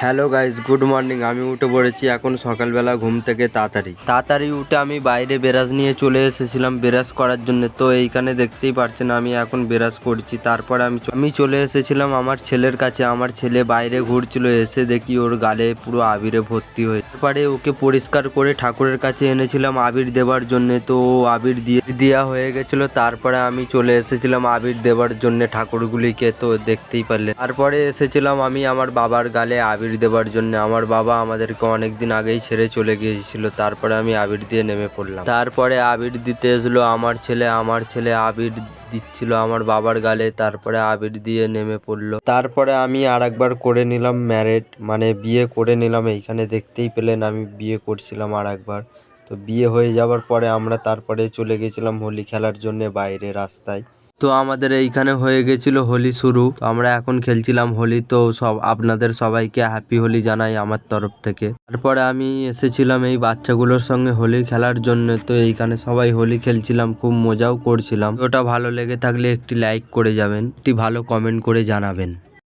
Hello guys, good morning. আমি উঠে পড়েছি এখন সকালবেলা ঘুম থেকে তাড়াতাড়ি উঠে আমি বাইরে ব্রাশ নিয়ে চলে এসেছিলাম ব্রাশ করার জন্য। তো এইখানে দেখতেই পাচ্ছেন আমি এখন ব্রাশ করছি। তারপরে আমি চলে এসেছিলাম আমার ছেলের কাছে। আমার ছেলে বাইরে ঘুরছিল, এসে দেখি ওর গালে পুরো আবিরে ভর্তি হয়ে। তারপরে ওকে পরিষ্কার করে ঠাকুরের কাছে এনেছিলাম আবির দেওয়ার জন্য। তো ও আবির দেওয়া হয়ে গেছিল। তারপরে আমি চলে এসেছিলাম আবির দেওয়ার জন্য ঠাকুরগুলিকে, তো দেখতেই পারলেন। তারপরে এসেছিলাম আমি আমার বাবার গালে আবির দেওয়ার জন্য। আমার বাবা আমাদেরকে অনেকদিন আগেই ছেড়ে চলে গিয়েছিল। তারপরে আমি আবির দিয়ে নেমে পড়লাম। তারপরে আবির দিতে এসলো আমার ছেলে আবির দিচ্ছিল আমার বাবার গালে। তারপরে আবির দিয়ে নেমে পড়লো। তারপরে আমি আর একবার করে নিলাম ম্যারেড, মানে বিয়ে করে নিলাম। এইখানে দেখতেই পেলেন আমি বিয়ে করছিলাম আর একবার। তো বিয়ে হয়ে যাওয়ার পরে আমরা তারপরে চলে গেছিলাম হোলি খেলার জন্য বাইরে রাস্তায়। তো আমাদের এইখানে হয়ে গেছিল হোলি শুরু। আমরা এখন খেলছিলাম হোলি। তো আপনাদের সবাইকে হ্যাপি হোলি জানাই আমার তরফ থেকে। তারপরে আমি এসেছিলাম এই বাচ্চাগুলোর সঙ্গে হোলি খেলার জন্য। তো এইখানে সবাই হোলি খেলছিলাম, খুব মজাও করছিলাম। ওটা ভালো লেগে থাকলে একটি লাইক করে যাবেন, একটি ভালো কমেন্ট করে জানাবেন।